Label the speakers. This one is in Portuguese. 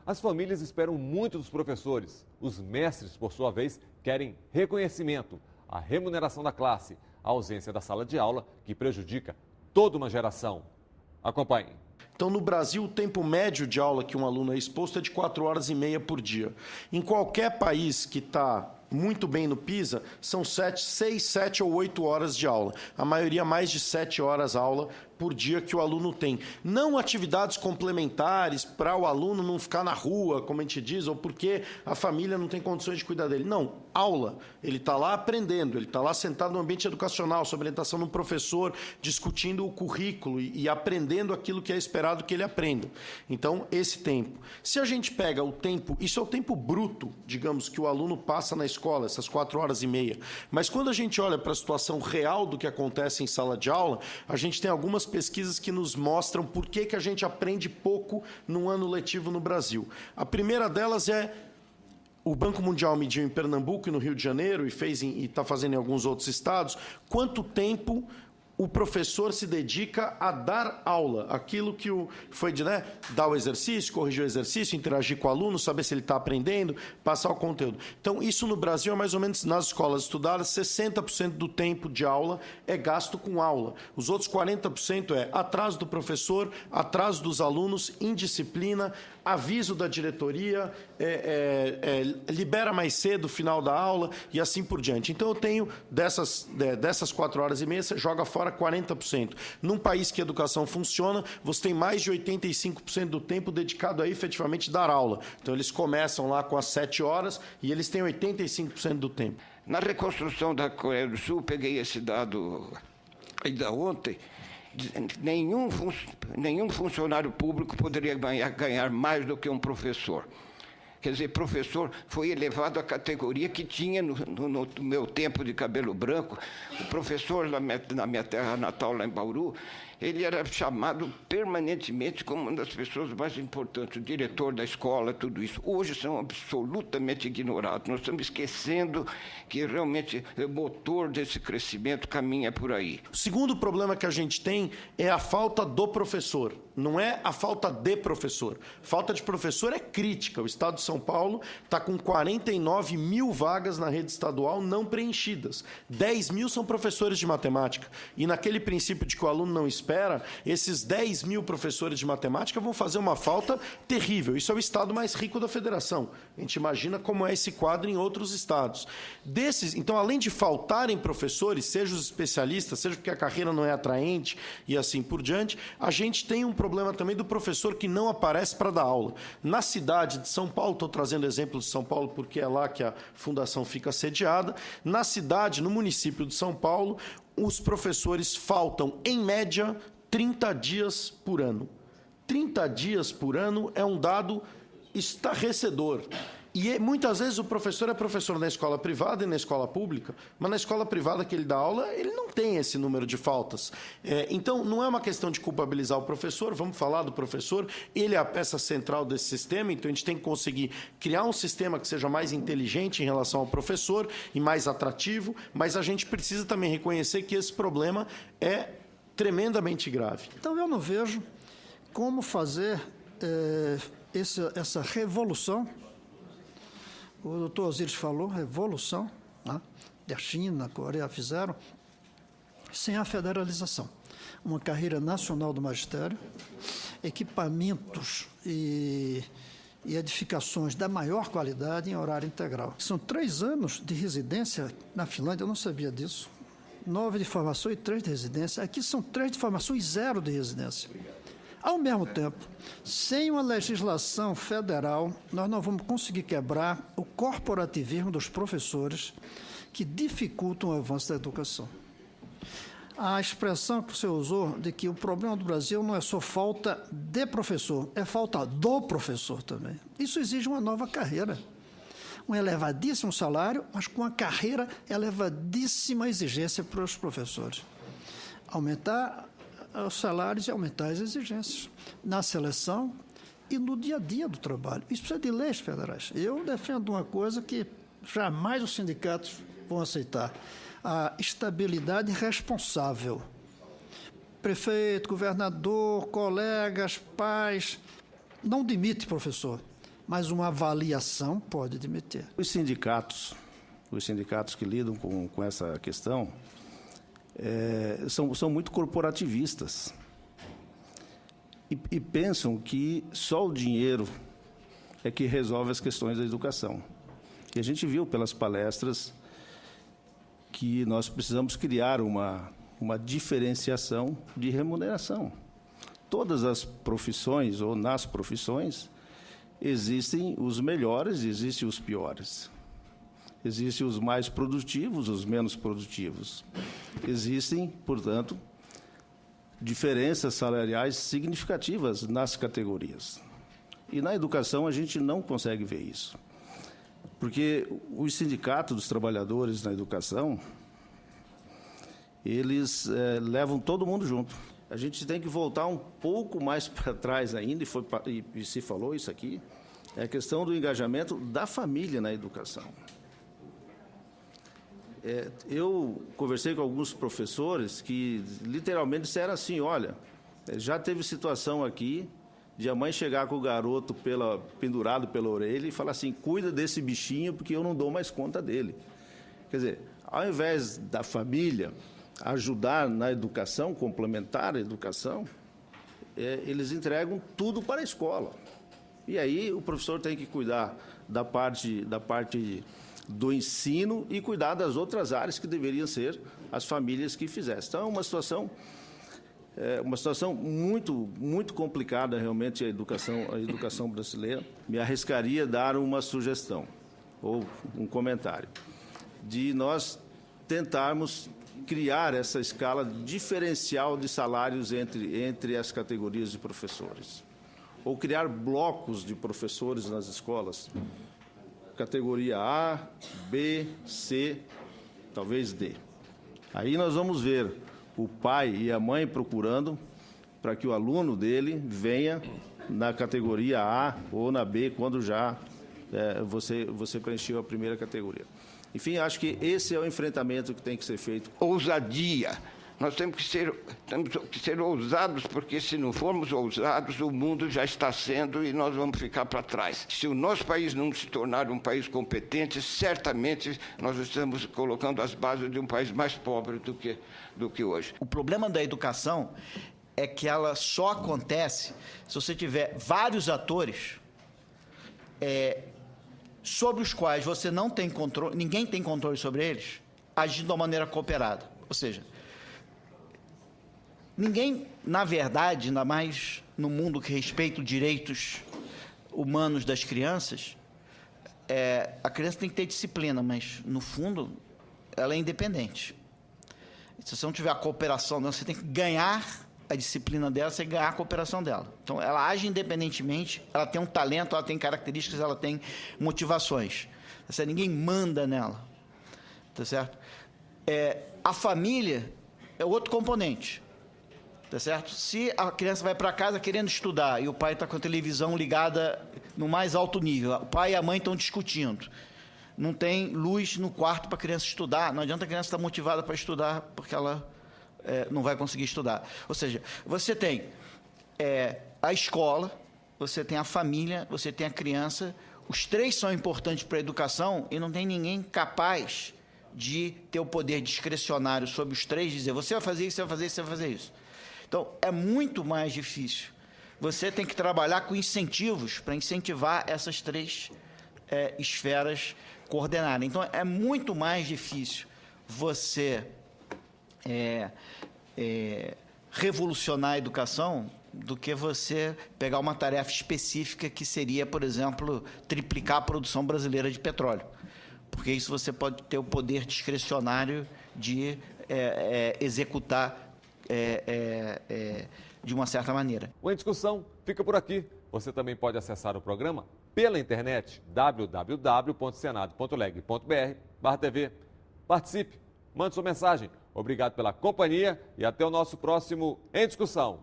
Speaker 1: As famílias esperam muito dos professores. Os mestres, por sua vez, querem reconhecimento, a remuneração da classe, a ausência da sala de aula, que prejudica toda uma geração. Acompanhe.
Speaker 2: Então, no Brasil, o tempo médio de aula que um aluno é exposto é de 4 horas e meia por dia. Em qualquer país que está muito bem no PISA, são 6, 7 ou 8 horas de aula. A maioria mais de 7 horas aula por dia que o aluno tem. Não atividades complementares para o aluno não ficar na rua, como a gente diz, ou porque a família não tem condições de cuidar dele. Não, aula. Ele está lá aprendendo, ele está lá sentado no ambiente educacional, sob orientação de um professor, discutindo o currículo e aprendendo aquilo que é esperado que ele aprenda. Então, esse tempo. Se a gente pega o tempo, isso é o tempo bruto, digamos, que o aluno passa na escola, essas 4 horas e meia. Mas quando a gente olha para a situação real do que acontece em sala de aula, a gente tem algumas pesquisas que nos mostram por que a gente aprende pouco num ano letivo no Brasil. A primeira delas é o Banco Mundial mediu em Pernambuco e no Rio de Janeiro e está fazendo em alguns outros estados, quanto tempo o professor se dedica a dar aula, aquilo que foi de dar o exercício, corrigir o exercício, interagir com o aluno, saber se ele está aprendendo, passar o conteúdo. Então, isso no Brasil é mais ou menos, nas escolas estudadas, 60% do tempo de aula é gasto com aula. Os outros 40% é atraso do professor, atraso dos alunos, indisciplina, aviso da diretoria, libera mais cedo o final da aula e assim por diante. Então, eu tenho, dessas 4 horas e meia, você joga fora 40%. Num país que a educação funciona, você tem mais de 85% do tempo dedicado a efetivamente dar aula. Então, eles começam lá com as 7 horas e eles têm 85% do tempo.
Speaker 3: Na reconstrução da Coreia do Sul, peguei esse dado ainda ontem, nenhum funcionário público poderia ganhar mais do que um professor. Quer dizer, professor foi elevado à categoria que tinha no meu tempo de cabelo branco. O professor, na minha terra natal, lá em Bauru, ele era chamado permanentemente como uma das pessoas mais importantes, o diretor da escola, tudo isso. Hoje são absolutamente ignorados. Nós estamos esquecendo que realmente o motor desse crescimento caminha por aí.
Speaker 2: O segundo problema que a gente tem é a falta do professor. Não é a falta de professor. Falta de professor é crítica. O Estado de São Paulo está com 49 mil vagas na rede estadual não preenchidas. 10 mil são professores de matemática. E naquele princípio de que o aluno não espera, esses 10 mil professores de matemática vão fazer uma falta terrível. Isso é o estado mais rico da federação. A gente imagina como é esse quadro em outros estados. Então, além de faltarem professores, seja os especialistas, seja porque a carreira não é atraente e assim por diante, a gente tem um problema também do professor que não aparece para dar aula. Na cidade de São Paulo, estou trazendo exemplo de São Paulo porque é lá que a fundação fica sediada, na cidade, no município de São Paulo, os professores faltam, em média, 30 dias por ano. 30 dias por ano é um dado estarrecedor. E muitas vezes o professor é professor na escola privada e na escola pública, mas na escola privada que ele dá aula, ele não tem esse número de faltas. Então, não é uma questão de culpabilizar o professor, vamos falar do professor, ele é a peça central desse sistema, então a gente tem que conseguir criar um sistema que seja mais inteligente em relação ao professor e mais atrativo, mas a gente precisa também reconhecer que esse problema é tremendamente grave.
Speaker 4: Então, eu não vejo como fazer essa revolução. O doutor Osíris falou, revolução, né? A China, a Coreia fizeram, sem a federalização. Uma carreira nacional do magistério, equipamentos e edificações da maior qualidade em horário integral. São 3 anos de residência na Finlândia, eu não sabia disso. 9 de formação e 3 de residência. Aqui são 3 de formação e 0 de residência. Ao mesmo tempo, sem uma legislação federal, nós não vamos conseguir quebrar o corporativismo dos professores que dificultam o avanço da educação. A expressão que você usou de que o problema do Brasil não é só falta de professor, é falta do professor também. Isso exige uma nova carreira. Um elevadíssimo salário, mas com uma carreira elevadíssima exigência para os professores. Aumentar os salários e aumentar as exigências na seleção e no dia a dia do trabalho. Isso precisa de leis federais. Eu defendo uma coisa que jamais os sindicatos vão aceitar: a estabilidade responsável. Prefeito, governador, colegas, pais, não demite professor. mas uma avaliação pode demitir.
Speaker 5: Os sindicatos que lidam com essa questão são muito corporativistas e pensam que só o dinheiro é que resolve as questões da educação. E a gente viu pelas palestras que nós precisamos criar uma diferenciação de remuneração. Todas as profissões, ou nas profissões, existem os melhores e existem os piores. Existem os mais produtivos, os menos produtivos. Existem, portanto, diferenças salariais significativas nas categorias. E na educação a gente não consegue ver isso. Porque os sindicatos dos trabalhadores na educação, eles levam todo mundo junto. A gente tem que voltar um pouco mais para trás ainda, e se falou isso aqui, é a questão do engajamento da família na educação. Eu conversei com alguns professores que literalmente disseram assim, olha, já teve situação aqui de a mãe chegar com o garoto pendurado pela orelha e falar assim, cuida desse bichinho porque eu não dou mais conta dele. Quer dizer, ao invés da família ajudar na educação, complementar a educação, eles entregam tudo para a escola. E aí o professor tem que cuidar da parte do ensino e cuidar das outras áreas que deveriam ser as famílias que fizessem. Então, é uma situação muito, muito complicada, realmente, a educação brasileira. Me arriscaria a dar uma sugestão, ou um comentário, de nós tentarmos criar essa escala diferencial de salários entre as categorias de professores, ou criar blocos de professores nas escolas, categoria A, B, C, talvez D. Aí nós vamos ver o pai e a mãe procurando para que o aluno dele venha na categoria A ou na B, quando já você preencheu a primeira categoria. Enfim, acho que esse é o enfrentamento que tem que ser feito.
Speaker 3: Ousadia. Nós temos que ser ousados, porque se não formos ousados, o mundo já está sendo e nós vamos ficar para trás. Se o nosso país não se tornar um país competente, certamente nós estamos colocando as bases de um país mais pobre do que hoje.
Speaker 6: O problema da educação é que ela só acontece se você tiver vários atores sobre os quais você não tem controle, ninguém tem controle sobre eles, agindo de uma maneira cooperada. Ou seja, ninguém, na verdade, ainda mais no mundo que respeita os direitos humanos das crianças, a criança tem que ter disciplina, mas, no fundo, ela é independente. Se você não tiver a cooperação dela, você tem que ganhar a disciplina dela, você tem que ganhar a cooperação dela. Então, ela age independentemente, ela tem um talento, ela tem características, ela tem motivações. Ninguém manda nela. Tá certo? A família é outro componente. Tá certo? Se a criança vai para casa querendo estudar e o pai está com a televisão ligada no mais alto nível, o pai e a mãe estão discutindo, não tem luz no quarto para a criança estudar, não adianta a criança estar motivada para estudar porque ela não vai conseguir estudar. Ou seja, você tem a escola, você tem a família, você tem a criança, os três são importantes para a educação e não tem ninguém capaz de ter o poder discricionário sobre os três, dizer, você vai fazer isso, você vai fazer isso, você vai fazer isso. Então, é muito mais difícil. Você tem que trabalhar com incentivos para incentivar essas três esferas coordenarem. Então, é muito mais difícil você revolucionar a educação do que você pegar uma tarefa específica que seria, por exemplo, triplicar a produção brasileira de petróleo. Porque isso você pode ter o poder discricionário de executar de uma certa maneira.
Speaker 1: O Em Discussão fica por aqui. Você também pode acessar o programa pela internet www.senado.leg.br/TV. Participe, mande sua mensagem. Obrigado pela companhia e até o nosso próximo Em Discussão.